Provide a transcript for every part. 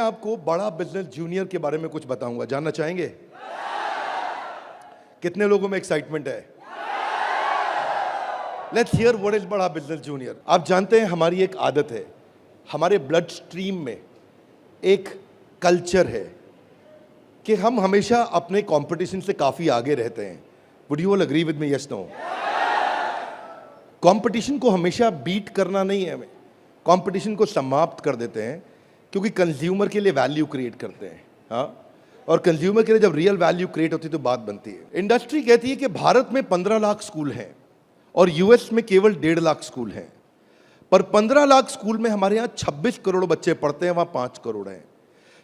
आपको बड़ा Business junior के बारे में कुछ बताऊंगा, जानना चाहेंगे? कितने लोगों में एक्साइटमेंट है? लेट्स हियर व्हाट इज बड़ा बिजनेस जूनियर। आप जानते हैं हमारी एक आदत है, हमारे ब्लड स्ट्रीम में एक कल्चर है कि हम हमेशा अपने कंपटीशन से काफी आगे रहते हैं। Would you all agree with me? Yes, no? Competition को हमेशा बीट करना नहीं है, हमें कंपटीशन को समाप्त कर देते हैं, क्योंकि कंज्यूमर के लिए वैल्यू क्रिएट करते हैं। हाँ, और कंज्यूमर के लिए जब रियल वैल्यू क्रिएट होती है तो बात बनती है। इंडस्ट्री कहती है कि भारत में 15 लाख स्कूल हैं और यूएस में केवल 1.5 लाख स्कूल हैं, पर 15 लाख स्कूल में हमारे यहाँ 26 करोड़ बच्चे पढ़ते हैं, वहां 5 करोड़ हैं।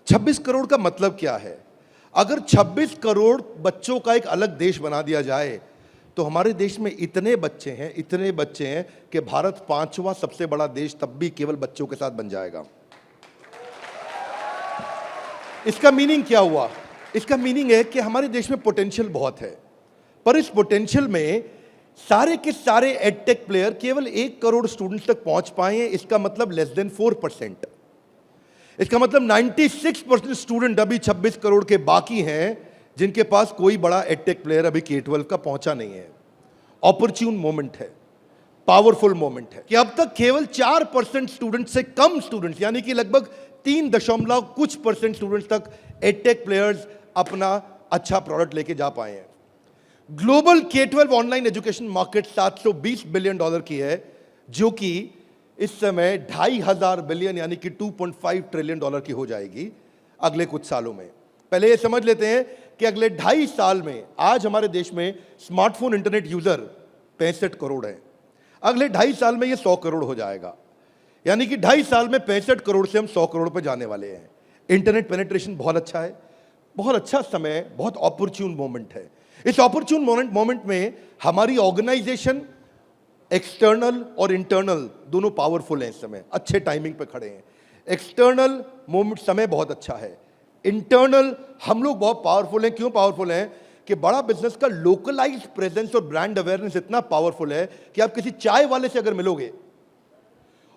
26 करोड़ का मतलब क्या है? अगर 26 करोड़ बच्चों का एक अलग देश बना दिया जाए तो हमारे देश में इतने बच्चे हैं कि भारत 5वां सबसे बड़ा देश तब भी केवल बच्चों के साथ बन जाएगा। इसका मीनिंग क्या हुआ? इसका मीनिंग है कि हमारे देश में पोटेंशियल बहुत है, पर इस पोटेंशियल में सारे के सारे एडटेक प्लेयर केवल 1 करोड़ स्टूडेंट्स तक पहुंच पाए हैं। इसका मतलब लेस देन 4%। इसका मतलब 96% स्टूडेंट अभी 26 करोड़ के बाकी हैं जिनके पास कोई बड़ा एडटेक प्लेयर अभी K-12 का पहुंचा नहीं है। ऑपर्च्यून मोमेंट है, पावरफुल मोमेंट है कि अब तक केवल 4% स्टूडेंट से कम स्टूडेंट्स, यानी कि लगभग 3% स्टूडेंट्स तक एडटेक प्लेयर्स अपना अच्छा प्रोडक्ट लेके जा पाए हैं। Global K-12 online education market $720 billion की है, जो कि इस समय 2,500 बिलियन यानी कि $2.5 ट्रिलियन की हो जाएगी अगले कुछ सालों में। पहले ये समझ लेते हैं कि अगले 2.5 साल में आज हमारे देश में स्मार्टफोन इंटरनेट यूजर 65 करोड़ हैं। अगले 2.5 साल में ये 100 करोड़ हो जाएगा, यानी कि 2.5 साल में 65 करोड़ से हम 100 करोड़ पे जाने वाले हैं। इंटरनेट पेनिट्रेशन बहुत अच्छा है, बहुत अच्छा समय, बहुत ऑपर्च्यून मोमेंट है। इस ऑपर्च्यून मोमेंट में हमारी ऑर्गेनाइजेशन एक्सटर्नल और इंटरनल दोनों पावरफुल हैं। इस समय अच्छे टाइमिंग पे खड़े हैं। एक्सटर्नल मोमेंट समय बहुत अच्छा है, इंटरनल हम लोग बहुत पावरफुल हैं। क्यों पावरफुल हैं? कि बड़ा बिजनेस का लोकलाइज्ड प्रेजेंस और ब्रांड अवेयरनेस इतना पावरफुल है कि आप किसी चाय वाले से अगर मिलोगे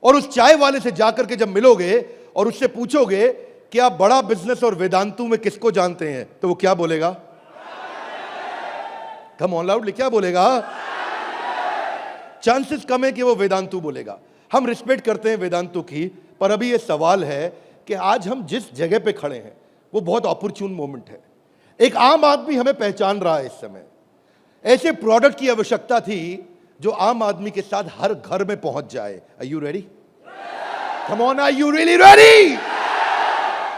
और उस चाय वाले से जाकर के जब मिलोगे और उससे पूछोगे कि आप बड़ा बिजनेस और वेदांतु में किसको जानते हैं, तो वो क्या बोलेगा? कम ऑन लाउडली, क्या बोलेगा? चांसेस कम है कि वो वेदांतु बोलेगा। हम रिस्पेक्ट करते हैं वेदांतु की, पर अभी ये सवाल है कि आज हम जिस जगह पे खड़े हैं वो बहुत ऑपर्च्यून मोमेंट है। एक आम आदमी हमें पहचान रहा है इस समय। ऐसे प्रोडक्ट की आवश्यकता थी जो आम आदमी के साथ हर घर में पहुंच जाए। Are you ready? Come on, are you really ready?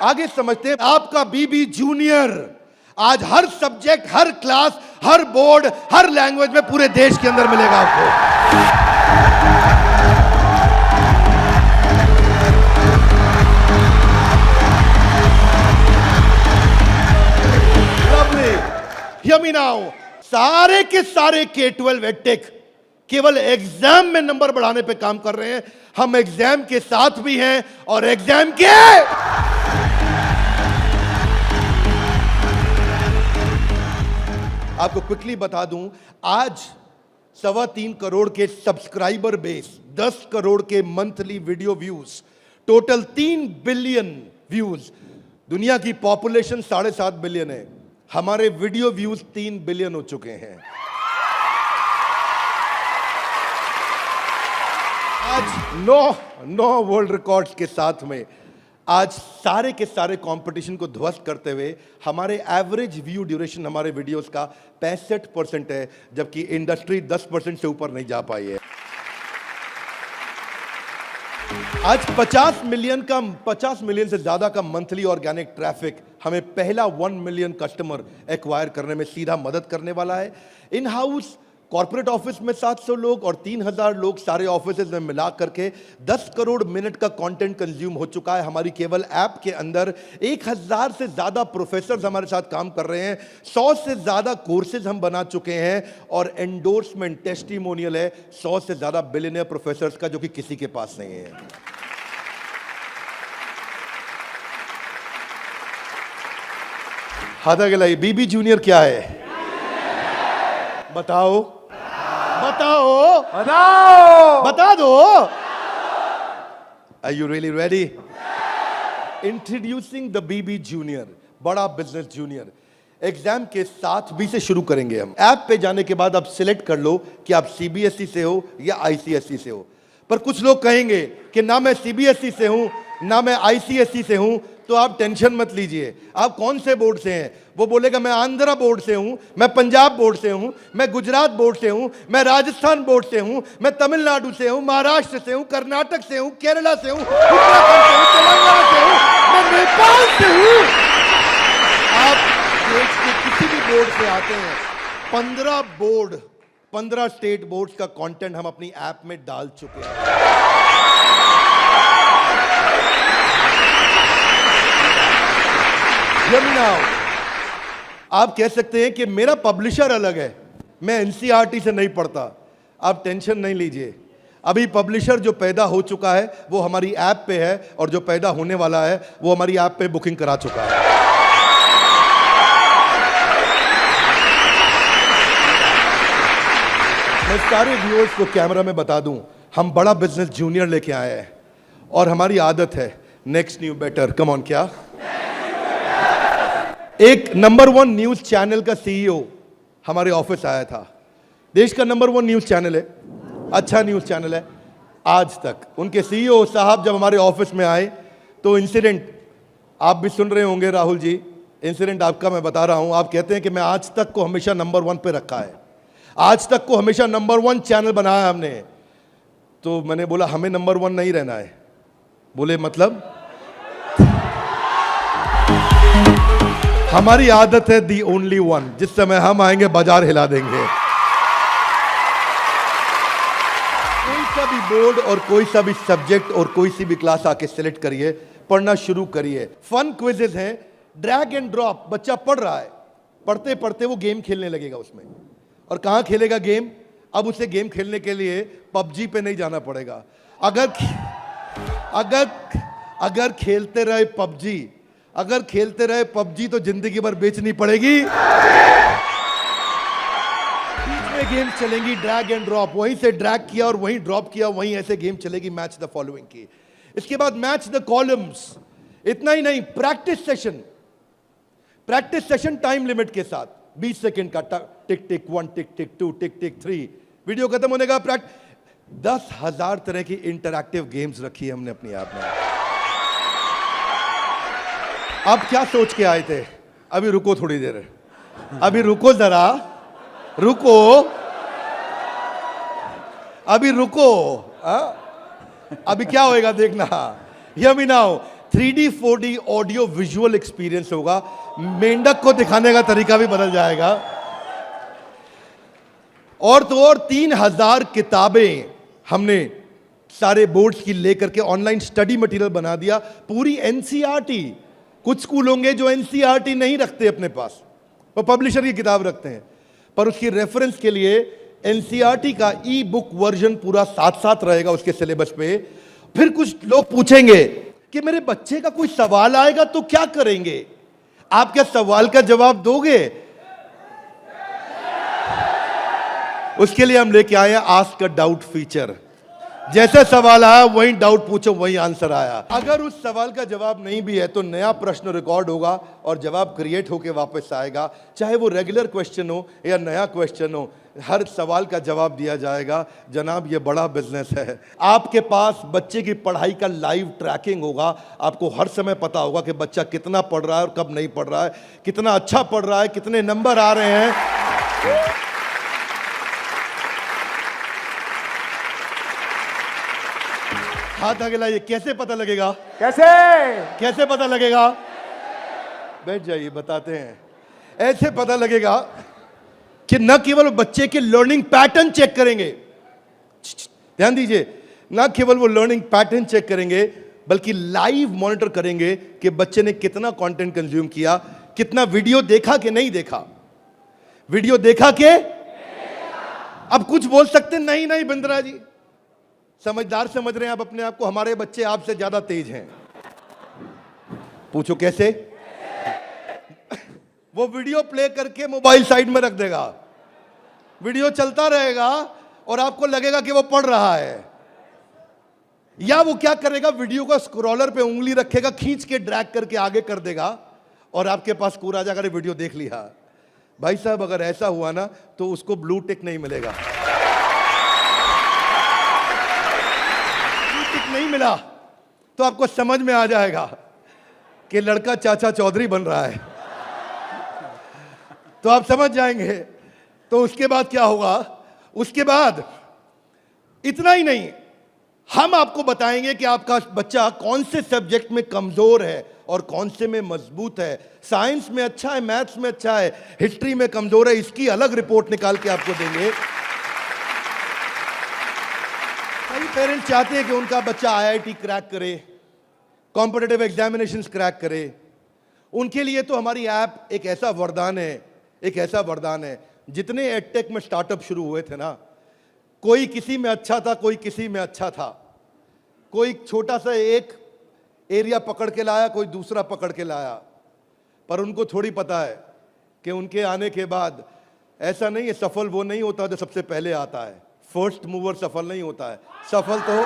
आगे समझते हैं। आपका बीबी जूनियर आज हर सब्जेक्ट, हर क्लास, हर बोर्ड, हर लैंग्वेज में पूरे देश के अंदर मिलेगा आपको। Hear me now. सारे के सारे K-12 एडटेक केवल एग्जाम में नंबर बढ़ाने पे काम कर रहे हैं। हम एग्जाम के साथ भी हैं और एग्जाम के आपको क्विकली बता दूं, आज 3.25 करोड़ के सब्सक्राइबर बेस, 10 करोड़ के monthly video views, total 3 billion views. दुनिया की पॉपुलेशन 7.5 बिलियन है, हमारे वीडियो व्यूज 3 बिलियन हो चुके हैं। आज 9 वर्ल्ड रिकॉर्ड्स के साथ में आज सारे के सारे कंपटीशन को ध्वस्त करते हुए हमारे एवरेज व्यू ड्यूरेशन हमारे वीडियोस का 65% है, जबकि इंडस्ट्री 10% से ऊपर नहीं जा पाई है। आज 50 मिलियन से ज्यादा का मंथली ऑर्गेनिक ट्रैफिक हमें पहला 1 मिलियन कस्टमर एक्वायर करने में सीधा मदद करने वाला है। इन हाउस कॉर्पोरेट ऑफिस में 700 लोग और 3,000 लोग सारे ऑफिस में मिला करके 10 करोड़ मिनट का कंटेंट कंज्यूम हो चुका है हमारी केवल ऐप के अंदर। 1,000 से ज्यादा प्रोफेसर्स हमारे साथ काम कर रहे हैं, 100 से ज्यादा कोर्सेज हम बना चुके हैं और एंडोर्समेंट टेस्टिमोनियल है 100 से ज्यादा बिलियनियर प्रोफेसर्स का, जो कि किसी के पास नहीं है। हाथ आगे लाइए। बीबी जूनियर क्या है? बताओ बताओ बताओ, बता दो। Are you really ready? Introducing the BB Junior, Bada Business Junior. Exam के साथ बी से शुरू करेंगे हम। ऐप पे जाने के बाद आप सिलेक्ट कर लो कि आप सीबीएसई से हो या आईसीएसई से हो। पर कुछ लोग कहेंगे कि ना मैं सीबीएसई से हूं ना मैं आईसीएसई से हूं, तो आप टेंशन मत लीजिए। आप कौन से बोर्ड से हैं? वो बोलेगा मैं आंध्रा बोर्ड से हूं, मैं पंजाब बोर्ड से हूं, मैं गुजरात बोर्ड से हूं, मैं राजस्थान बोर्ड से हूं, मैं तमिलनाडु से हूं, महाराष्ट्र से हूं, कर्नाटक से हूं, केरला से हूं, उत्तराखंड से हूं, तेलंगाना से हूं, मैं नेपाल से हूं। आप देश के किसी भी बोर्ड से आते हैं, 15 स्टेट बोर्ड्स का कंटेंट हम अपनी ऐप में डाल चुके हैं। आप कह सकते हैं कि मेरा पब्लिशर अलग है, मैं एनसीईआरटी से नहीं पढ़ता। आप टेंशन नहीं लीजिए, अभी पब्लिशर जो पैदा हो चुका है वो हमारी ऐप पे है, और जो पैदा होने वाला है वो हमारी ऐप पे बुकिंग करा चुका है। मैं सारे व्यूअर्स को कैमरा में बता दूं, हम बड़ा बिजनेस जूनियर लेके आए हैं, और हमारी आदत है next new better. Come on, क्या एक नंबर 1 न्यूज चैनल का सीईओ हमारे ऑफिस आया था। देश का नंबर 1 न्यूज चैनल है, अच्छा न्यूज चैनल है। आज तक उनके सीईओ साहब जब हमारे ऑफिस में आए तो इंसिडेंट आप भी सुन रहे होंगे राहुल जी, इंसिडेंट आपका मैं बता रहा हूं। आप कहते हैं कि मैं आज तक को हमेशा नंबर 1 पे रखा है, आज तक को हमेशा नंबर 1 चैनल बनाया हमने। तो मैंने बोला हमें नंबर 1 नहीं रहना है। बोले मतलब? हमारी आदत है दी ओनली वन, जिस समय हम आएंगे बाजार हिला देंगे। कोई सा भी बोर्ड और कोई सा भी सब्जेक्ट और कोई सी भी क्लास आके सिलेक्ट करिए, पढ़ना शुरू करिए। फन क्विजेस हैं, ड्रैग एंड ड्रॉप। बच्चा पढ़ रहा है, पढ़ते पढ़ते वो गेम खेलने लगेगा उसमें। और कहां खेलेगा गेम? अब उसे गेम खेलने के लिए पबजी पे नहीं जाना पड़ेगा। अगर खेलते रहे पबजी, अगर खेलते रहे पबजी तो जिंदगी भर बेचनी पड़ेगी। बीच में गेम चलेंगी ड्रैग एंड ड्रॉप, वहीं से ड्रैग किया और वहीं ड्रॉप किया, वहीं ऐसे गेम चलेगी मैच द फॉलोइंग की। इसके बाद मैच द कॉलम्स। इतना ही नहीं, प्रैक्टिस सेशन टाइम लिमिट के साथ 20 सेकंड का, टिक टिक 1, टिक टिक 2, टिक टिक 3, वीडियो खत्म होने का 10,000 तरह की इंटरैक्टिव गेम्स रखी है हमने अपनी ऐप में। आप क्या सोच के आए थे? अभी रुको थोड़ी देर, अभी रुको जरा, रुको, अभी रुको। अभी क्या होएगा देखना। Hear me now, 3D 4D audio visual experience होगा। मेंढक को दिखाने का तरीका भी बदल जाएगा। और तो और 3000 किताबें हमने सारे बोर्ड्स की लेकर के ऑनलाइन स्टडी मटेरियल बना दिया, पूरी एनसीईआरटी। कुछ स्कूल होंगे जो एनसीईआरटी नहीं रखते अपने पास, वो पब्लिशर की किताब रखते हैं, पर उसकी रेफरेंस के लिए एनसीईआरटी का ई बुक वर्जन पूरा साथ साथ रहेगा उसके सिलेबस पे। फिर कुछ लोग पूछेंगे कि मेरे बच्चे का कोई सवाल आएगा तो क्या करेंगे? आप क्या सवाल का जवाब दोगे? उसके लिए हम लेके आए हैं आस्क अ डाउट फीचर। जैसे सवाल आया वही डाउट पूछो, वही आंसर आया। अगर उस सवाल का जवाब नहीं भी है तो नया प्रश्न रिकॉर्ड होगा और जवाब क्रिएट होके वापस आएगा। चाहे वो रेगुलर क्वेश्चन हो या नया क्वेश्चन हो, हर सवाल का जवाब दिया जाएगा। जनाब, ये बड़ा बिजनेस है। आपके पास बच्चे की पढ़ाई का लाइव ट्रैकिंग होगा। आपको हर समय पता होगा कि बच्चा कितना पढ़ रहा है और कब नहीं पढ़ रहा है, कितना अच्छा पढ़ रहा है, कितने नंबर आ रहे हैं। हाथ आगे लाइए। कैसे पता लगेगा? कैसे पता लगेगा? बैठ जाइए, बताते हैं। ऐसे पता लगेगा कि न केवल बच्चे के लर्निंग पैटर्न चेक करेंगे, ध्यान दीजिए, न केवल वो लर्निंग पैटर्न चेक करेंगे बल्कि लाइव मॉनिटर करेंगे कि बच्चे ने कितना कंटेंट कंज्यूम किया, कितना वीडियो देखा कि नहीं देखा। वीडियो देखा के? अब कुछ बोल सकते नहीं नहीं बिंद्रा जी, समझदार समझ रहे हैं आप अपने आप को, हमारे बच्चे आपसे ज्यादा तेज हैं। पूछो कैसे? वो वीडियो प्ले करके मोबाइल साइड में रख देगा, वीडियो चलता रहेगा और आपको लगेगा कि वो पढ़ रहा है। या वो क्या करेगा, वीडियो का स्क्रॉलर पे उंगली रखेगा, खींच के ड्रैग करके आगे कर देगा और आपके पास स्कोर आ जाएगा, वीडियो देख लिया। भाई साहब अगर ऐसा हुआ ना तो उसको ब्लू टिक नहीं मिलेगा। ब्लू टिक नहीं मिला तो आपको समझ में आ जाएगा कि लड़का चाचा चौधरी बन रहा है, तो आप समझ जाएंगे। तो उसके बाद क्या होगा, उसके बाद इतना ही नहीं, हम आपको बताएंगे कि आपका बच्चा कौन से सब्जेक्ट में कमजोर है और कौन से में मजबूत है। साइंस में अच्छा है, मैथ्स में अच्छा है, हिस्ट्री में कमजोर है, इसकी अलग रिपोर्ट निकाल के आपको देंगे। कई पेरेंट्स चाहते हैं कि उनका बच्चा आईआईटी क्रैक करे, कॉम्पिटिटिव एग्जामिनेशंस क्रैक करे। उनके लिए तो हमारी ऐप एक ऐसा वरदान है, एक ऐसा वरदान है। जितने एडटेक में स्टार्टअप शुरू हुए थे ना, कोई किसी में अच्छा था, कोई किसी में अच्छा था, कोई छोटा सा एक एरिया पकड़ के लाया, कोई दूसरा पकड़ के लाया, पर उनको थोड़ी पता है कि उनके आने के बाद ऐसा नहीं है, सफल वो नहीं होता जो सबसे पहले आता है। फर्स्ट मूवर सफल नहीं होता है, सफल तो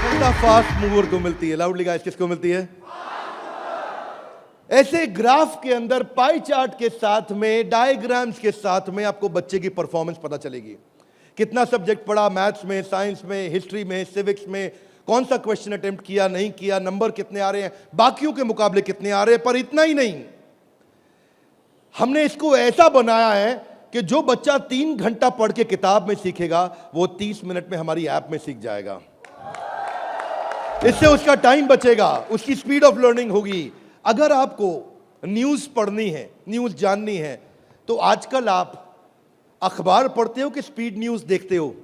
सफलता फास्ट मूवर को मिलती है। लाउडली गाइस, किसको मिलती है? ऐसे ग्राफ के अंदर पाई चार्ट के साथ में, डायग्राम्स के साथ में आपको बच्चे की परफॉर्मेंस पता चलेगी। कितना सब्जेक्ट पढ़ा, मैथ्स में, साइंस में, हिस्ट्री में, सिविक्स में, कौन सा क्वेश्चन अटेम्प्ट किया, नहीं किया, नंबर कितने आ रहे हैं, बाकियों के मुकाबले कितने आ रहे हैं। पर इतना ही नहीं, हमने इसको ऐसा बनाया है कि जो बच्चा 3 घंटा पढ़ के किताब में सीखेगा, वो 30 मिनट में हमारी ऐप में सीख जाएगा। इससे उसका टाइम बचेगा, उसकी स्पीड ऑफ लर्निंग होगी। अगर आपको न्यूज़ पढ़नी है, न्यूज़ जाननी है, तो आजकल आप अखबार पढ़ते हो कि स्पीड न्यूज़ देखते हो?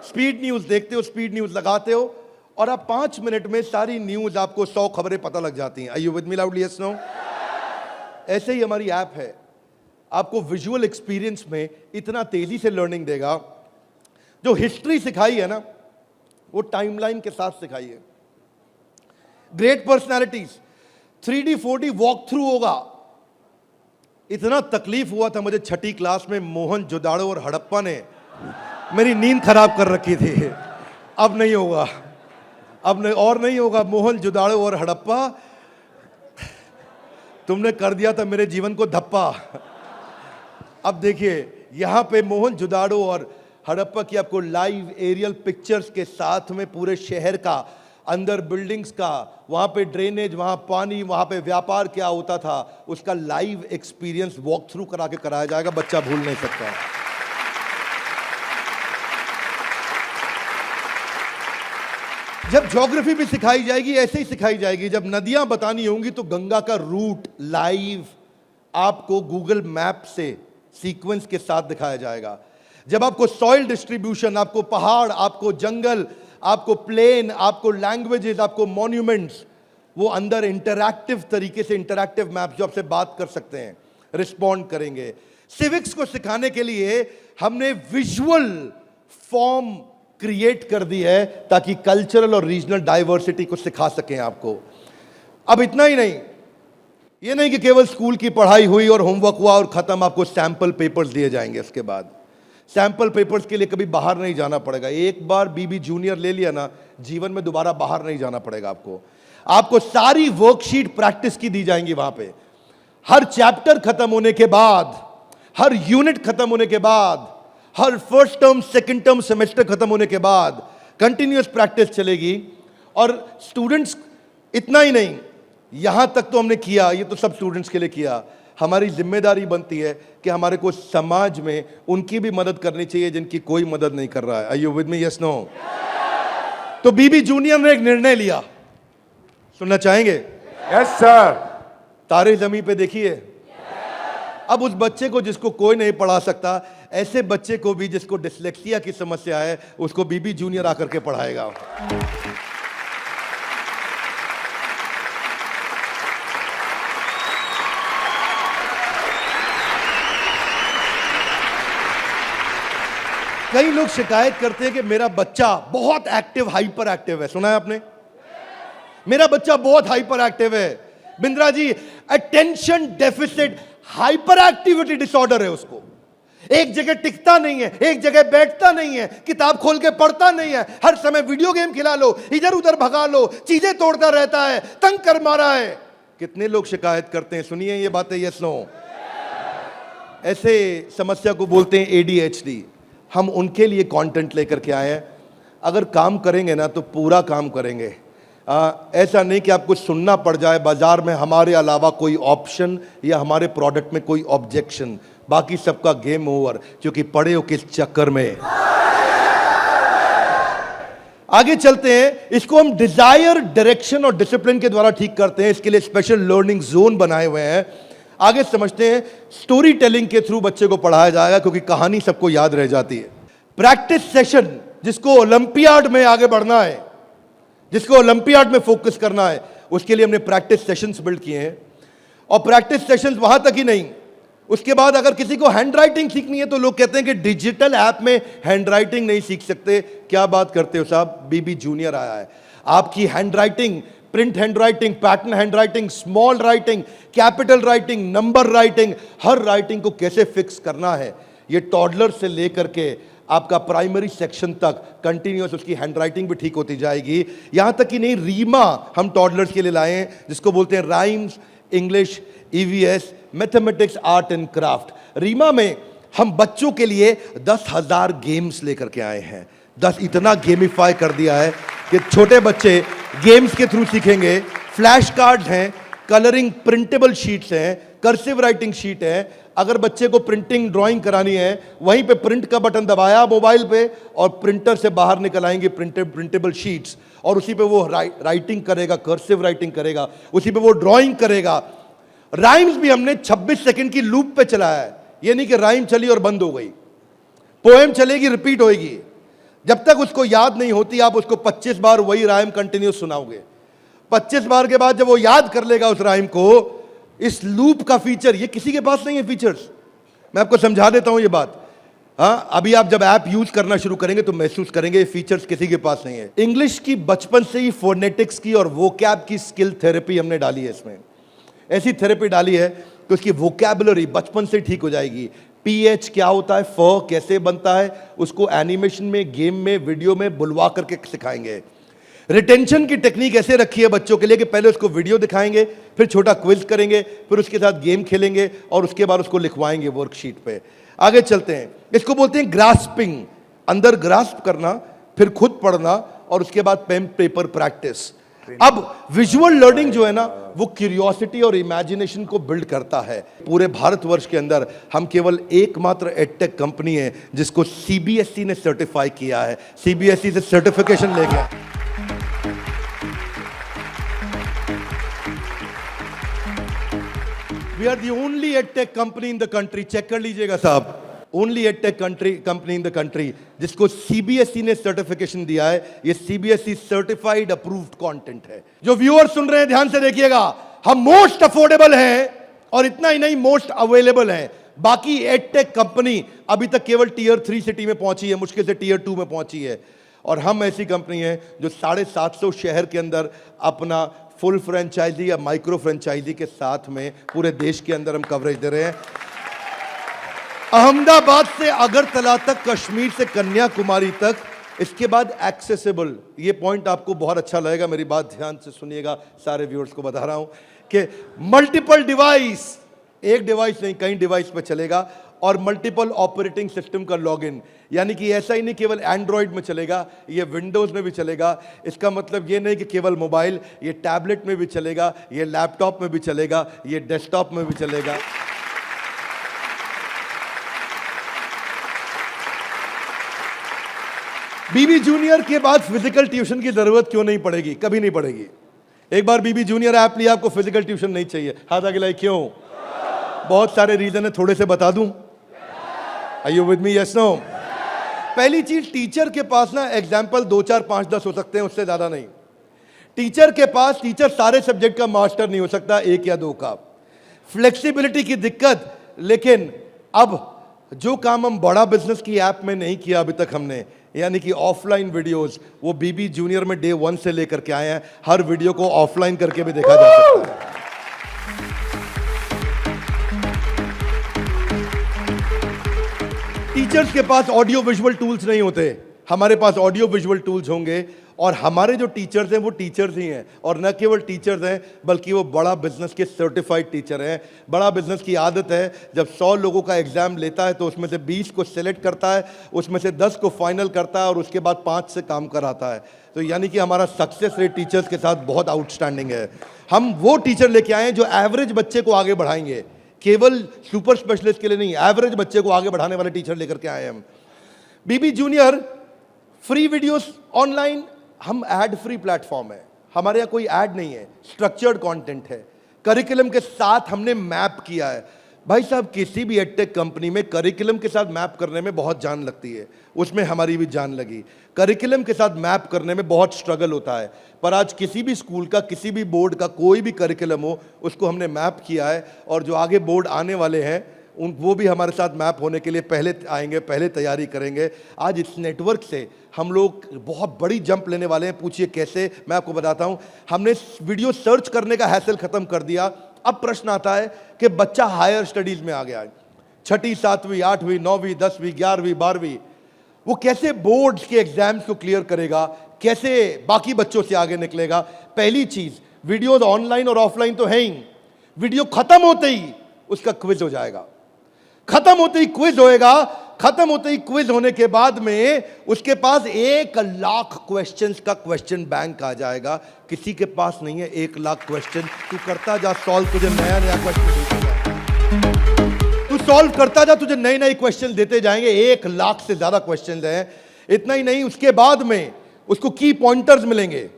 स्पीड न्यूज़ देखते हो, स्पीड न्यूज़ लगाते हो और आप 5 मिनट में सारी न्यूज़, आपको 100 खबरें पता लग जाती हैं। Are you with me loudly? Yes, no? ऐसे ही हमारी ऐप है, आपको विजुअल एक्सपीरियंस में इतना तेजी से लर्निंग देगा। जो हिस्ट्री सिखाई है ना, वो टाइमलाइन के साथ सिखाई है। Great personalities 3D 4D walk through होगा। इतना तकलीफ हुआ था मुझे 6ठी क्लास में, मोहन जोदाड़ो और हड़प्पा ने मेरी नींद खराब कर रखी थी। अब नहीं होगा, अब नहीं, और नहीं होगा। मोहन जोदाड़ो और हड़प्पा, तुमने कर दिया था मेरे जीवन को धप्पा। अब देखिए, यहां पे मोहन जोदाड़ो और हड़प्पा की आपको लाइव एरियल पिक्चर्स के साथ में पूरे शहर का, अंदर बिल्डिंग्स का, वहां पे ड्रेनेज, वहां पानी, वहां पे व्यापार क्या होता था, उसका लाइव एक्सपीरियंस वॉक थ्रू करा के कराया जाएगा। बच्चा भूल नहीं सकता। जब ज्योग्राफी भी सिखाई जाएगी, ऐसे ही सिखाई जाएगी। जब नदियां बतानी होंगी तो गंगा का रूट लाइव आपको गूगल मैप से सीक्वेंस के साथ दिखाया जाएगा। जब आपको सॉइल डिस्ट्रीब्यूशन, आपको पहाड़, आपको जंगल, आपको प्लेन, आपको लैंग्वेजेस, आपको मॉन्यूमेंट्स, वो अंदर इंटरैक्टिव तरीके से, इंटरैक्टिव मैप जो आपसे बात कर सकते हैं, रिस्पॉन्ड करेंगे। सिविक्स को सिखाने के लिए हमने विजुअल फॉर्म क्रिएट कर दी है ताकि कल्चरल और रीजनल डाइवर्सिटी को सिखा सकें आपको। अब इतना ही नहीं, ये नहीं कि केवल स्कूल की पढ़ाई हुई और होमवर्क हुआ और खत्म। आपको सैंपल पेपर्स दिए जाएंगे। इसके बाद सैंपल पेपर्स के लिए कभी बाहर नहीं जाना पड़ेगा। एक बार बीबी जूनियर ले लिया ना, जीवन में दोबारा बाहर नहीं जाना पड़ेगा आपको सारी वर्कशीट प्रैक्टिस की दी जाएंगी वहां पे। हर चैप्टर खत्म होने के बाद, हर यूनिट खत्म होने के बाद, हर first term, second term, semester खत्म होने के बाद कंटिन्यूअस प्रैक्टिस चलेगी। और स्टूडेंट्स, इतना ही नहीं, यहां तक तो हमने किया, ये तो सब स्टूडेंट्स के लिए किया। हमारी जिम्मेदारी बनती है कि हमारे को समाज में उनकी भी मदद करनी चाहिए जिनकी कोई मदद नहीं कर रहा है। Are you with me? Yes, no? तो बीबी जूनियर ने एक निर्णय लिया, सुनना चाहेंगे? Yes sir. तारे जमीन पे देखिए। अब उस बच्चे को जिसको कोई नहीं पढ़ा सकता, ऐसे बच्चे को भी जिसको डिसलेक्सिया की समस्या है, उसको बीबी जूनियर आकर के पढ़ाएगा। कई लोग शिकायत करते हैं कि मेरा बच्चा बहुत एक्टिव, हाइपर एक्टिव है। सुना है आपने? मेरा बच्चा बहुत हाइपर एक्टिव है। Bindra ji, attention deficit hyperactivity disorder है उसको। एक जगह टिकता नहीं है, एक जगह बैठता नहीं है, किताब खोल के पढ़ता नहीं है, हर समय वीडियो गेम खिला लो, इधर उधर भगा लो, चीजें तोड़ता रहता है, तंग कर मारा है। कितने लोग शिकायत करते हैं, सुनिए ये बातें, यस नो। ऐसे समस्या को बोलते हैं एडीएचडी। हम उनके लिए कंटेंट लेकर के आए हैं। अगर काम करेंगे ना तो पूरा काम करेंगे। ऐसा नहीं कि आपको सुनना पड़ जाए बाजार में हमारे अलावा कोई ऑप्शन या हमारे प्रोडक्ट में कोई ऑब्जेक्शन, बाकी सबका गेम ओवर, क्योंकि पड़े हो किस चक्कर में। आगे चलते हैं। इसको हम डिजायर, डायरेक्शन और डिसिप्लिन के द्वारा ठीक करते हैं। इसके लिए स्पेशल लर्निंग जोन बनाए हुए हैं। आगे समझते हैं। स्टोरी टेलिंग के थ्रू बच्चे को पढ़ाया जाएगा, क्योंकि कहानी सबको याद रह जाती है। प्रैक्टिस सेशन, जिसको ओलंपियाड में आगे बढ़ना है, जिसको ओलंपियाड में फोकस करना है, उसके लिए हमने प्रैक्टिस सेशंस बिल्ड किए हैं। और प्रैक्टिस सेशंस वहां तक ही नहीं, उसके बाद अगर किसी को हैंड राइटिंग सीखनी है तो लोग कहते हैं कि डिजिटल ऐप में हैंड राइटिंग नहीं सीख सकते। क्या बात करते हो साहब, बीबी जूनियर आया है। आपकी handwriting, print handwriting, pattern handwriting, small writing, capital writing, number writing, हर राइटिंग को कैसे फिक्स करना है, ये टॉडलर से लेकर के आपका प्राइमरी सेक्शन तक कंटिन्यूअस उसकी हैंडराइटिंग भी ठीक होती जाएगी। यहां तक कि नहीं, रीमा हम टॉडलर्स के लिए लाए हैं, जिसको बोलते हैं rhymes, English, EVS, mathematics, art and craft. Reema में हम बच्चों के लिए 10,000 गेम्स लेकर के आए हैं। 10 इतना गेमिफाई कर दिया है कि छोटे बच्चे गेम्स के थ्रू सीखेंगे। फ्लैश कार्ड्स हैं, कलरिंग प्रिंटेबल शीट्स हैं, कर्सिव राइटिंग शीट है। अगर बच्चे को प्रिंटिंग ड्राइंग करानी है, वहीं पे प्रिंट का बटन दबाया मोबाइल पे और प्रिंटर से बाहर निकल आएंगे प्रिंटेबल शीट्स, और उसी पे वो राइटिंग करेगा, कर्सिव राइटिंग करेगा, उसी पे वो ड्राइंग करेगा। राइम्स भी हमने 26 सेकंड की लूप पे चलाया है। ये नहीं कि राइम चली और बंद हो गई। पोएम चलेगी, रिपीट होएगी। जब तक उसको याद नहीं होती, आप उसको 25 बार वही राइम कंटिन्यूस सुनाओगे। 25 बार के बाद जब वो याद कर लेगा उस राइम को, इस लूप का फीचर, ये किसी के पास नहीं है फीचर्स। मैं आपको समझा देता हूं ये बात। अभी आप जब ऐप यूज करना शुरू करेंगे तो महसूस करेंगे ये फीचर्स किसी के पास नहीं है। इंग्लिश की बचपन से ही फोनेटिक्स की और वोकैब की स्किल थेरेपी हमने डाली है इसमें। ऐसी थेरेपी डाली है कि उसकी वोकैबुलरी बचपन से ठीक हो जाएगी। पीएच क्या होता है, फ कैसे बनता है, उसको एनिमेशन में, गेम में, वीडियो में बुलवा करके सिखाएंगे। रिटेंशन की टेक्निक ऐसे रखी है बच्चों के लिए कि पहले उसको वीडियो दिखाएंगे, फिर छोटा क्विज करेंगे, फिर उसके साथ गेम खेलेंगे और उसके बाद उसको लिखवाएंगे वर्कशीट पे। आगे चलते हैं। इसको बोलते हैं ग्रास्पिंग, अंदर ग्रास्प करना, फिर खुद पढ़ना और उसके बाद पेन पेपर प्रैक्टिस। अब विजुअल लर्निंग जो है ना, वो क्यूरियोसिटी और इमेजिनेशन को बिल्ड करता है। पूरे भारतवर्ष के अंदर हम केवल एकमात्र एडटेक कंपनी है जिसको सीबीएसई ने सर्टिफाई किया है। सीबीएसई से सर्टिफिकेशन ले गया। We are the only edtech company in the country, check कर लीजिएगा साहब, only edtech company in the country जिसको सीबीएसई ने सर्टिफिकेशन दिया है। ये सीबीएसई सर्टिफाइड अप्रूव्ड कंटेंट है। जो व्यूअर सुन रहे हैं ध्यान से देखिएगा, हम मोस्ट अफोर्डेबल हैं और इतना ही नहीं, मोस्ट अवेलेबल हैं। बाकी एडटेक कंपनी अभी तक केवल टीयर 3 सिटी में पहुंची है, मुश्किल से टीयर 2 में पहुंची है। और हम ऐसी कंपनी है जो 750 शहर के अंदर अपना फुल फ्रेंचाइजी या माइक्रो फ्रेंचाइजी के साथ में पूरे देश के अंदर हम कवरेज दे रहे हैं। अहमदाबाद से अगरतला तक, कश्मीर से कन्याकुमारी तक, इसके बाद एक्सेसिबल। ये पॉइंट आपको बहुत अच्छा लगेगा, मेरी बात ध्यान से सुनिएगा, सारे व्यूअर्स को बता रहा हूं कि मल्टीपल डिवाइस, एक डिवाइस नहीं कई डिवाइस पे चलेगा, और मल्टीपल ऑपरेटिंग सिस्टम का लॉगिन। यानी कि ऐसा ही नहीं केवल एंड्रॉइड में चलेगा, ये विंडोज में भी चलेगा। इसका मतलब ये नहीं कि केवल मोबाइल, ये टैबलेट में भी चलेगा, ये लैपटॉप में भी चलेगा, ये डेस्कटॉप में भी चलेगा। बीबी जूनियर के बाद फिजिकल ट्यूशन की जरूरत क्यों नहीं पड़ेगी? कभी नहीं पड़ेगी। एक बार बीबी जूनियर ऐप लिया, आपको फिजिकल ट्यूशन नहीं चाहिए। हाथ आगे लाइए, क्यों? बहुत सारे रीजन है, थोड़े से बता दूं। Are you with me? Yes, no? पहली चीज, टीचर के पास ना एग्जाम्पल 2, 4, 5, 10 हो सकते हैं, उससे ज्यादा नहीं। टीचर के पास, टीचर सारे सब्जेक्ट का मास्टर नहीं हो सकता, 1 या 2 का। फ्लेक्सिबिलिटी की दिक्कत। लेकिन अब जो काम हम बड़ा बिजनेस की ऐप में नहीं किया अभी तक हमने, यानी कि ऑफलाइन वीडियोस, वो बीबी जूनियर में डे 1 से लेकर के आए हैं। हर वीडियो को ऑफलाइन करके भी देखा जा सकता है। टीचर्स के पास ऑडियो विजुअल टूल्स नहीं होते, हमारे पास ऑडियो विजुअल टूल्स होंगे। और हमारे जो टीचर्स हैं वो टीचर्स ही हैं, और न केवल टीचर्स हैं बल्कि वो बड़ा बिजनेस के सर्टिफाइड टीचर हैं। बड़ा बिजनेस की आदत है, जब 100 लोगों का एग्जाम लेता है तो उसमें से 20 को सिलेक्ट करता है, उसमें से 10 को फाइनल करता है और उसके बाद 5 से काम कराता है। तो यानी कि हमारा सक्सेस रेट टीचर्स के साथ बहुत आउटस्टैंडिंग है। हम वो टीचर लेके आए हैं जो एवरेज बच्चे को आगे बढ़ाएंगे, केवल सुपर स्पेशलिस्ट के लिए नहीं, एवरेज बच्चे को आगे बढ़ाने वाले टीचर लेकर के आए हैं हम। बीबी जूनियर फ्री वीडियोस ऑनलाइन, हम एड फ्री प्लेटफॉर्म है, हमारे यहाँ कोई ऐड नहीं है, स्ट्रक्चर्ड कंटेंट है, करिकुलम के साथ हमने मैप किया है। भाई साहब, किसी भी एडटेक कंपनी में करिकुलम के साथ मैप करने में बहुत जान लगती है, उसमें हमारी भी जान लगी। करिकुलम के साथ मैप करने में बहुत स्ट्रगल होता है, पर आज किसी भी स्कूल का, किसी भी बोर्ड का कोई भी करिकुलम हो, उसको हमने मैप किया है। और जो आगे बोर्ड आने वाले हैं वो भी हमारे साथ मैप होने के लिए पहले आएंगे, पहले तैयारी करेंगे। आज इस नेटवर्क से हम लोग बहुत बड़ी जंप लेने वाले हैं। पूछिए कैसे, मैं आपको बताता हूं। हमने वीडियो सर्च करने का हैसल खत्म कर दिया। अब प्रश्न आता है कि बच्चा हायर स्टडीज में आ गया है, 6ठी 7वीं 8वीं 9वीं 10वीं 11वीं 12वीं, वो कैसे बोर्ड्स के एग्जाम्स को क्लियर करेगा, कैसे बाकी बच्चों से आगे निकलेगा। पहली चीज, वीडियोज ऑनलाइन और ऑफलाइन तो है ही, वीडियो खत्म होते ही उसका क्विज हो जाएगा, खत्म होते ही क्विज होएगा। खत्म होते ही क्विज होने के बाद में उसके पास 1 लाख क्वेश्चंस का क्वेश्चन बैंक आ जाएगा। किसी के पास नहीं है 1 लाख क्वेश्चन। तू करता जा सॉल्व, तुझे नया नया क्वेश्चन, तू सॉल्व करता जा, तुझे नए नए क्वेश्चन देते जाएंगे। 1 लाख से ज्यादा क्वेश्चन हैं। इतना ही नहीं, उसके बाद में उसको की पॉइंटर्स मिलेंगे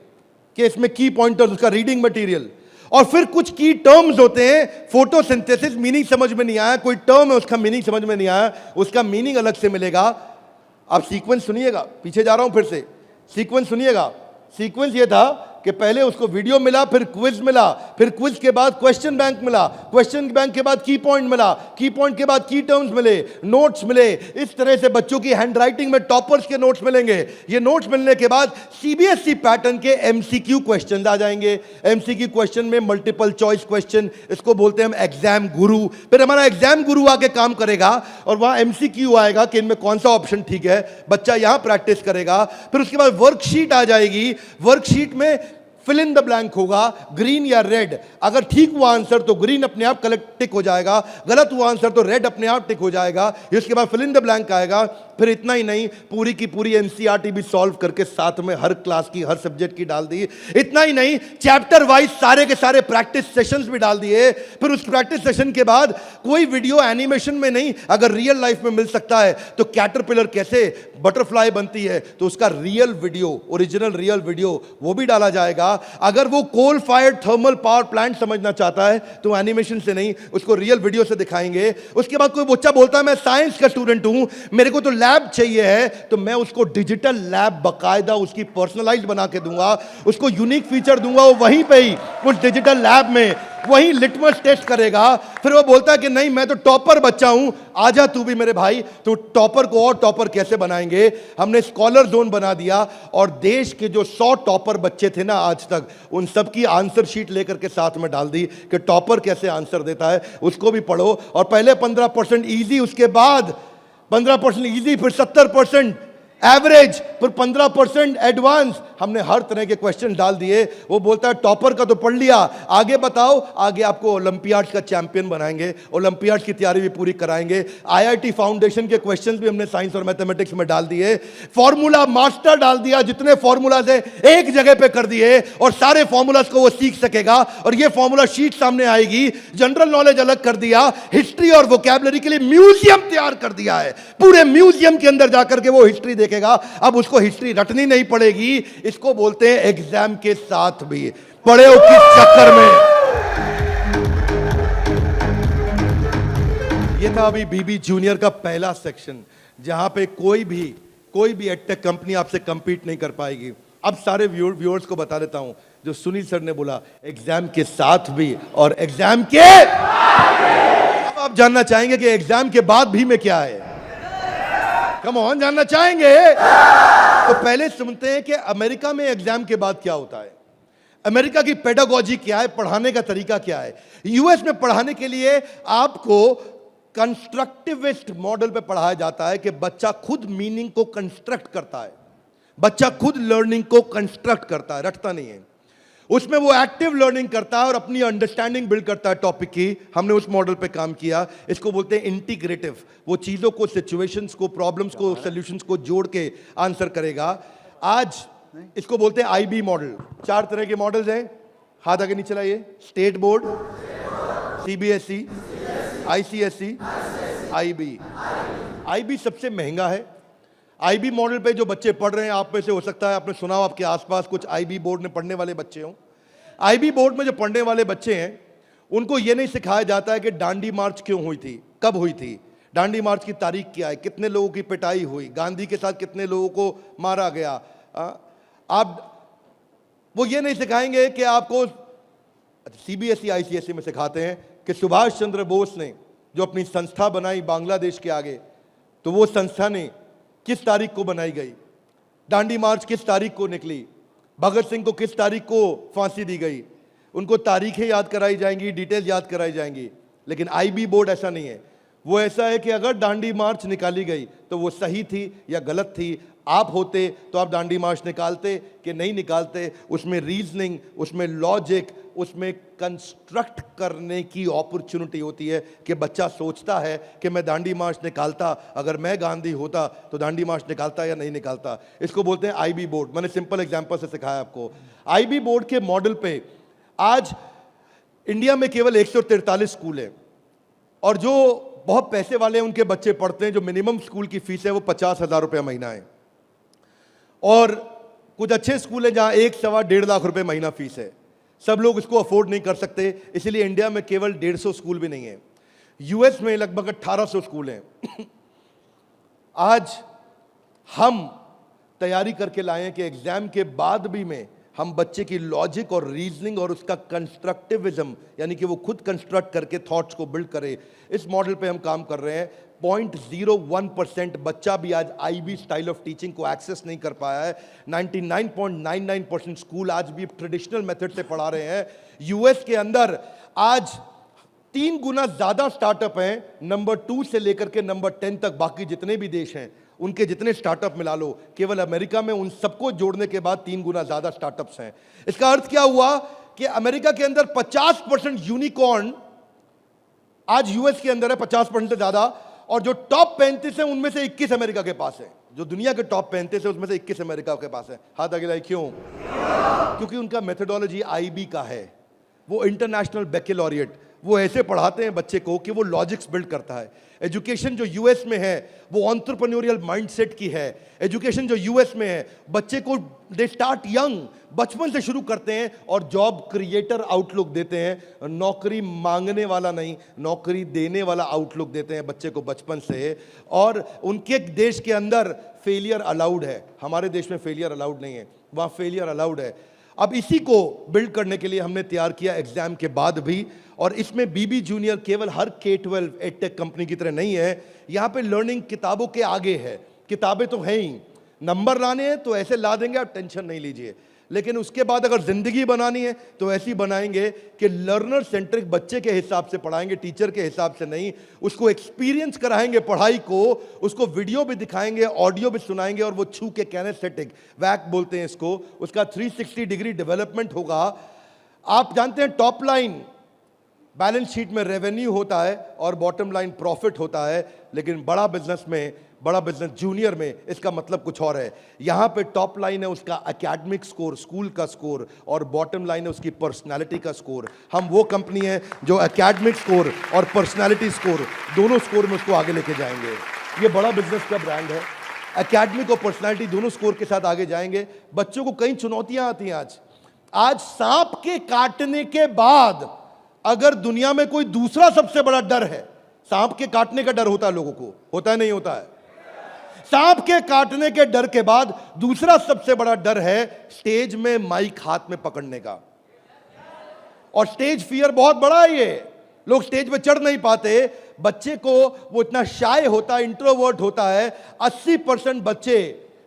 कि इसमें की पॉइंटर्स, उसका रीडिंग मटेरियल, और फिर कुछ की टर्म्स होते हैं। फोटोसिंथेसिस मीनिंग समझ में नहीं आया, कोई टर्म है उसका मीनिंग समझ में नहीं आया, उसका मीनिंग अलग से मिलेगा। आप सीक्वेंस सुनिएगा, पीछे जा रहा हूं फिर से, सीक्वेंस सुनिएगा। सीक्वेंस ये था कि पहले उसको वीडियो मिला, फिर क्विज मिला, फिर क्विज के बाद क्वेश्चन बैंक मिला, क्वेश्चन बैंक के बाद की पॉइंट मिला, की पॉइंट के बाद की टर्म्स मिले, नोट्स मिले। इस तरह से बच्चों की हैंडराइटिंग में टॉपर्स के नोट्स मिलेंगे। ये नोट्स मिलने के बाद सीबीएसई पैटर्न के एमसीक्यू क्वेश्चन आ जाएंगे। एमसीक्यू क्वेश्चन में मल्टीपल चॉइस क्वेश्चन, इसको बोलते हैं हम एग्जाम गुरु। फिर हमारा एग्जाम गुरु आके काम करेगा और वहां एमसीक्यू आएगा कि इनमें कौन सा ऑप्शन ठीक है, बच्चा यहां प्रैक्टिस करेगा। फिर उसके बाद वर्कशीट आ जाएगी, वर्कशीट में फिल इन द ब्लैंक होगा, ग्रीन या रेड। अगर ठीक हुआ आंसर तो ग्रीन अपने आप कलेक्ट टिक हो जाएगा, गलत हुआ आंसर तो रेड अपने आप टिक हो जाएगा। इसके बाद फिल इन द ब्लैंक आएगा। फिर इतना ही नहीं, पूरी की पूरी एनसीईआरटी भी सॉल्व करके साथ में हर क्लास की, हर सब्जेक्ट की डाल दी। इतना ही नहीं, चैप्टर वाइज सारे के सारे प्रैक्टिस सेशंस भी डाल दिए। फिर उस प्रैक्टिस सेशन के बाद कोई वीडियो एनिमेशन में नहीं, अगर रियल लाइफ में मिल सकता है तो कैटरपिलर कैसे बटरफ्लाई बनती है तो उसका real video, original real video वो भी डाला जाएगा। अगर वो coal fired thermal power plant समझना चाहता है तो एनिमेशन से नहीं, उसको रियल वीडियो से दिखाएंगे। उसके बाद कोई बच्चा बोलता है मैं साइंस का स्टूडेंट हूं, मेरे को तो लैब चाहिए है, तो मैं उसको डिजिटल लैब बकायदा उसकी पर्सनलाइज बना के दूंगा, उसको यूनिक फीचर दूंगा। वो वहीं पे ही उस डिजिटल लैब में वही लिटमस टेस्ट करेगा। फिर वो बोलता है कि नहीं मैं तो टॉपर बच्चा हूं, आजा तू भी मेरे भाई। तो टॉपर को और टॉपर कैसे बनाएंगे, हमने स्कॉलर जोन बना दिया और देश के जो 100 टॉपर बच्चे थे ना आज तक, उन सब की आंसर शीट लेकर के साथ में डाल दी कि टॉपर कैसे आंसर देता है, उसको भी पढ़ो। और पहले 15% इजी, उसके बाद 15% इजी, फिर 70% एवरेज, फिर 15% एडवांस। हमने हर तरह के क्वेश्चन डाल दिए। वो बोलता है टॉपर का तो पढ़ लिया, आगे बताओ। आगे आपको ओलंपियाड्स का चैंपियन बनाएंगे, ओलंपियाड्स की तैयारी भी पूरी कराएंगे। आईआईटी फाउंडेशन के क्वेश्चंस भी हमने साइंस और मैथमेटिक्स में डाल दिए। फॉर्मूला मास्टर डाल दिया, जितने फॉर्मूलाज है एक जगह पे कर दिए और सारे फॉर्मूलाज को वो सीख सकेगा। और ये फॉर्मूला शीट सामने आएगी। जनरल नॉलेज अलग कर दिया, हिस्ट्री और वोकैबुलरी के लिए म्यूजियम तैयार कर दिया है। पूरे म्यूजियम के अंदर जाकर के वो हिस्ट्री देखेगा। अब उसको हिस्ट्री रटनी नहीं पड़ेगी। इसको बोलते हैं एग्जाम के साथ भी पढ़े हो किस चक्कर में। ये था अभी बीबी जूनियर का पहला सेक्शन, जहां पे कोई भी एडटेक कंपनी आपसे कंपीट नहीं कर पाएगी। अब सारे व्यूअर्स को बता देता हूं, जो सुनील सर ने बोला एग्जाम के साथ भी और एग्जाम के, अब आप जानना चाहेंगे कि एग्जाम के बाद भी में क्या है। कम ऑन, जानना चाहेंगे तो पहले सुनते हैं कि अमेरिका में एग्जाम के बाद क्या होता है, अमेरिका की पेडागोजी क्या है, पढ़ाने का तरीका क्या है। यूएस में पढ़ाने के लिए आपको कंस्ट्रक्टिविस्ट मॉडल पे पढ़ाया जाता है कि बच्चा खुद मीनिंग को कंस्ट्रक्ट करता है, बच्चा खुद लर्निंग को कंस्ट्रक्ट करता है, रटता नहीं है। उसमें वो एक्टिव लर्निंग करता है और अपनी अंडरस्टैंडिंग बिल्ड करता है टॉपिक की। हमने उस मॉडल पे काम किया। इसको बोलते हैं इंटीग्रेटिव। वो चीजों को, सिचुएशंस को, प्रॉब्लम्स को, सॉल्यूशंस को जोड़ के आंसर करेगा। आज इसको बोलते हैं आईबी मॉडल। 4 तरह के मॉडल्स हैं, हाथ आगे नीचे लाइए। State board, CBSE, ICSE, IB. IB सबसे महंगा है। आईबी मॉडल पे जो बच्चे पढ़ रहे हैं, आप में से हो सकता है आपने सुना हो, आपके आसपास कुछ आईबी बोर्ड में पढ़ने वाले बच्चे हों। आईबी बोर्ड में जो पढ़ने वाले बच्चे हैं, उनको ये नहीं सिखाया जाता है कि डांडी मार्च क्यों हुई थी, कब हुई थी, डांडी मार्च की तारीख क्या है, कितने लोगों की पिटाई हुई, गांधी के साथ कितने लोगों को मारा गया। वो ये नहीं सिखाएंगे कि आपको, सीबीएसई आईसीएसई में सिखाते हैं कि सुभाष चंद्र बोस ने जो अपनी संस्था बनाई बांग्लादेश के आगे, तो वो संस्था ने किस तारीख को बनाई गई, डांडी मार्च किस तारीख को निकली, भगत सिंह को किस तारीख को फांसी दी गई। उनको तारीखें याद कराई जाएंगी, डिटेल याद कराई जाएंगी। लेकिन आईबी बोर्ड ऐसा नहीं है। वो ऐसा है कि अगर डांडी मार्च निकाली गई तो वो सही थी या गलत थी। आप होते तो आप डांडी मार्च निकालते कि नहीं निकालते। उसमें रीजनिंग, उसमें लॉजिक, उसमें कंस्ट्रक्ट करने की अपॉर्चुनिटी होती है कि बच्चा सोचता है कि मैं डांडी मार्च निकालता, अगर मैं गांधी होता तो डांडी मार्च निकालता या नहीं निकालता। इसको बोलते हैं आईबी बोर्ड। मैंने सिंपल एग्जांपल से सिखाया आपको। आईबी बोर्ड के मॉडल पे आज इंडिया में केवल 143 स्कूल हैं, और जो बहुत पैसे वाले हैं उनके बच्चे पढ़ते हैं। जो मिनिमम स्कूल की फीस है वो 50,000 रुपये महीना है, और कुछ अच्छे स्कूल हैं जहां 1-1.25 लाख रुपए महीना फीस है। सब लोग इसको अफोर्ड नहीं कर सकते, इसलिए इंडिया में केवल 150 स्कूल भी नहीं है। यूएस में लगभग 1800 स्कूल हैं। आज हम तैयारी करके लाए हैं कि एग्जाम के बाद भी में हम बच्चे की लॉजिक और रीजनिंग और उसका कंस्ट्रक्टिविज्म, यानी कि वो खुद कंस्ट्रक्ट करके थॉट्स को बिल्ड करे, इस मॉडल पे हम काम कर रहे हैं। 0.01% बच्चा भी आज आईबी स्टाइल ऑफ टीचिंग को एक्सेस नहीं कर पाया है। 99.99% स्कूल आज भी ट्रेडिशनल मेथड से पढ़ा रहे हैं। यूएस के अंदर आज 3 गुना ज्यादा स्टार्टअप हैं, नंबर 2 से लेकर के नंबर 10 तक। बाकी जितने भी देश हैं उनके जितने स्टार्टअप मिला लो, केवल अमेरिका में उन सबको जोड़ने के बाद 3 गुना ज्यादा स्टार्टअप्स हैं। इसका अर्थ क्या हुआ कि अमेरिका के अंदर 50% यूनिकॉर्न आज यूएस के अंदर है, 50% से ज्यादा। और जो टॉप 35 है उनमें से 21 अमेरिका के पास है। जो दुनिया के टॉप 35 है उसमें से 21 अमेरिका के पास है। हाथ आगे लाइए। क्यों? क्योंकि उनका मेथोडोलॉजी आईबी का है। वो इंटरनेशनल बैकलॉरिएट, वो ऐसे पढ़ाते हैं बच्चे को कि वो लॉजिक्स बिल्ड करता है। एजुकेशन जो यूएस में है वो एंटरप्रेन्योरियल माइंडसेट की है। एजुकेशन जो यूएस में है, बच्चे को दे स्टार्ट यंग, बचपन से शुरू करते हैं और जॉब क्रिएटर आउटलुक देते हैं। नौकरी मांगने वाला नहीं, नौकरी देने वाला आउटलुक देते हैं बच्चे को बचपन से। और उनके देश के अंदर फेलियर अलाउड है, हमारे देश में फेलियर अलाउड नहीं है, वहाँ फेलियर अलाउड है। अब इसी को बिल्ड करने के लिए हमने तैयार किया एग्जाम के बाद भी। और इसमें बीबी जूनियर केवल हर K-12 एडटेक कंपनी की तरह नहीं है। यहाँ पे लर्निंग किताबों के आगे है। किताबें तो हैं ही, नंबर लाने हैं तो ऐसे ला देंगे, आप टेंशन नहीं लीजिए। लेकिन उसके बाद अगर जिंदगी बनानी है तो ऐसी बनाएंगे कि लर्नर सेंट्रिक बच्चे के हिसाब से पढ़ाएंगे, टीचर के हिसाब से नहीं। उसको एक्सपीरियंस कराएंगे पढ़ाई को, उसको वीडियो भी दिखाएंगे, ऑडियो भी सुनाएंगे, और वो छू के कैनेस्थेटिक, वैक बोलते हैं इसको, उसका 360 डिग्री डेवलपमेंट होगा। आप जानते हैं टॉप लाइन बैलेंस शीट में रेवेन्यू होता है और बॉटम लाइन प्रॉफिट होता है, लेकिन बड़ा बिजनेस जूनियर में इसका मतलब कुछ और है। यहां पे टॉप लाइन है उसका एकेडमिक स्कोर, स्कूल का स्कोर, और बॉटम लाइन है उसकी पर्सनालिटी का स्कोर। हम वो कंपनी है जो एकेडमिक स्कोर और पर्सनालिटी स्कोर, दोनों स्कोर में उसको आगे लेके जाएंगे। ये बड़ा बिजनेस का ब्रांड है। एकेडमिक और पर्सनालिटी दोनों स्कोर के साथ आगे जाएंगे। बच्चों को कई चुनौतियां आती हैं। आज सांप के काटने के बाद अगर दुनिया में कोई दूसरा सबसे बड़ा डर है, सांप के काटने का डर होता है लोगों को, होता है नहीं होता है? सांप के काटने के डर के बाद दूसरा सबसे बड़ा डर है स्टेज में माइक हाथ में पकड़ने का। और स्टेज फियर बहुत बड़ा है। ये लोग स्टेज पे चढ़ नहीं पाते। बच्चे को वो इतना शाय होता है, इंट्रोवर्ट होता है। 80% बच्चे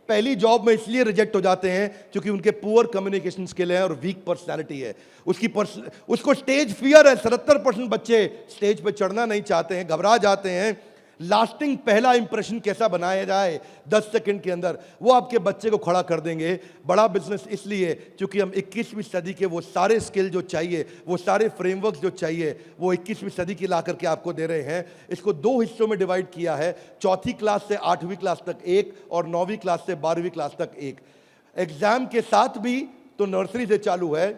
पहली जॉब में इसलिए रिजेक्ट हो जाते हैं क्योंकि उनके पुअर कम्युनिकेशन स्किल है और वीक पर्सनालिटी है। उसको स्टेज फियर है। 77% बच्चे स्टेज पे चढ़ना नहीं चाहते हैं, घबरा जाते हैं। लास्टिंग पहला इंप्रेशन कैसा बनाया जाए 10 सेकंड के अंदर, वो आपके बच्चे को खड़ा कर देंगे। बड़ा बिजनेस इसलिए क्योंकि हम 21वीं सदी के वो सारे स्किल जो चाहिए, वो सारे फ्रेमवर्क जो चाहिए, वो 21वीं सदी की ला करके आपको दे रहे हैं। इसको 2 हिस्सों में डिवाइड किया है, चौथी क्लास से 8वीं क्लास तक एक और 9वीं क्लास से 12वीं क्लास तक एक। एग्जाम के साथ भी तो नर्सरी से चालू है,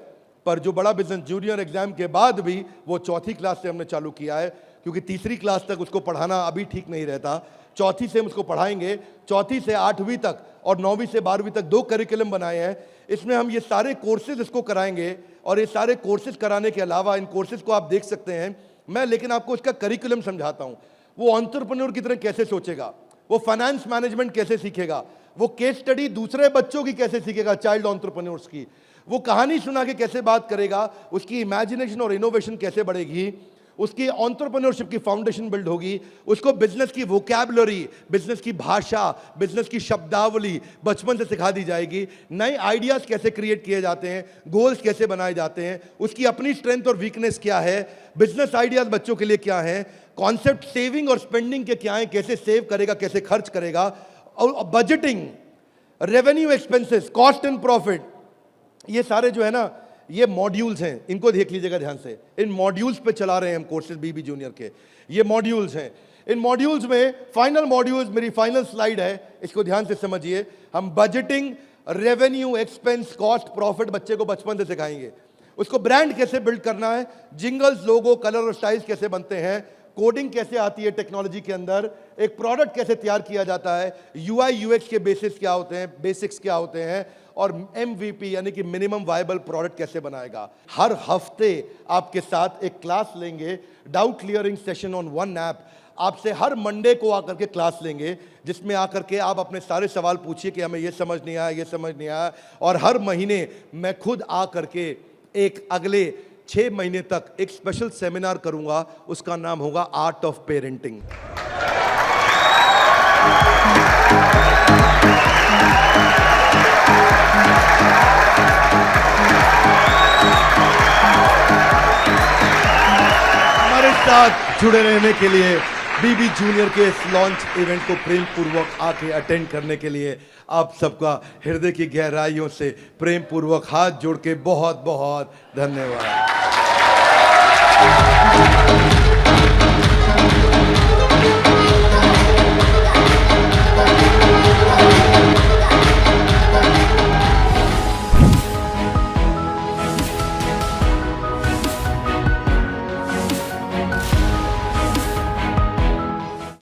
पर जो बड़ा बिजनेस जूनियर एग्जाम के बाद भी वो चौथी क्लास से हमने चालू किया है, क्योंकि तीसरी क्लास तक उसको पढ़ाना अभी ठीक नहीं रहता। चौथी से हम उसको पढ़ाएंगे, चौथी से 8वीं तक और 9वीं से 12वीं तक 2 करिकुलम बनाए हैं। इसमें हम ये सारे कोर्सेज इसको कराएंगे और ये सारे कोर्सेज कराने के अलावा इन कोर्सेज को आप देख सकते हैं मैं, लेकिन आपको इसका करिकुलम समझाता हूँ। वो एंटरप्रेन्योर की तरह कैसे सोचेगा, वो फाइनेंस मैनेजमेंट कैसे सीखेगा, वो केस स्टडी दूसरे बच्चों की कैसे सीखेगा, चाइल्ड एंटरप्रेन्योर्स की, वो कहानी सुना के कैसे बात करेगा, उसकी इमेजिनेशन और इनोवेशन कैसे बढ़ेगी, उसकी एंटरप्रेन्योरशिप की फाउंडेशन बिल्ड होगी, उसको बिजनेस की वोकैबुलरी, बिजनेस की भाषा, बिजनेस की शब्दावली बचपन से सिखा दी जाएगी। नए आइडियाज कैसे क्रिएट किए जाते हैं, गोल्स कैसे बनाए जाते हैं, उसकी अपनी स्ट्रेंथ और वीकनेस क्या है, बिजनेस आइडियाज बच्चों के लिए क्या है, कॉन्सेप्ट सेविंग और स्पेंडिंग के क्या है, कैसे सेव करेगा, कैसे खर्च करेगा, और budgeting, revenue expenses, cost and profit, ये सारे जो है ना ये मॉड्यूल्स हैं, इनको देख लीजिएगा ध्यान से। इन मॉड्यूल्स पे चला रहे हैं हम कोर्सेज बीबी जूनियर के, ये मॉड्यूल्स हैं। इन मॉड्यूल्स में फाइनल मॉड्यूल्स, मेरी फाइनल स्लाइड है, इसको ध्यान से समझिए। हम budgeting, revenue, expense, cost, profit बच्चे को बचपन से सिखाएंगे। उसको ब्रांड कैसे बिल्ड करना है, जिंगल्स, लोगो, कलर और स्टाइल्स कैसे बनते हैं, कोडिंग कैसे आती है टेक्नोलॉजी के अंदर, एक प्रोडक्ट कैसे तैयार किया जाता है, यूआई यूएक्स के बेसिस क्या होते हैं, बेसिक्स क्या होते हैं, और MVP यानी कि मिनिमम वायबल प्रोडक्ट कैसे बनाएगा। हर हफ्ते आपके साथ एक क्लास लेंगे, doubt clearing session on one app. आपसे हर मंडे को आकर के क्लास लेंगे, जिसमें आकर के आप अपने सारे सवाल पूछिए कि हमें ये समझ नहीं आया, ये समझ नहीं आया। और हर महीने मैं खुद आकर के एक अगले 6 महीने तक एक स्पेशल सेमिनार करूंगा, उसका नाम होगा आर्ट ऑफ पेरेंटिंग। हमारे साथ जुड़े रहने के लिए, बीबी जूनियर के इस लॉन्च इवेंट को प्रेम पूर्वक आके अटेंड करने के लिए आप सबका हृदय की गहराइयों से प्रेम पूर्वक हाथ जोड़ के बहुत बहुत धन्यवाद।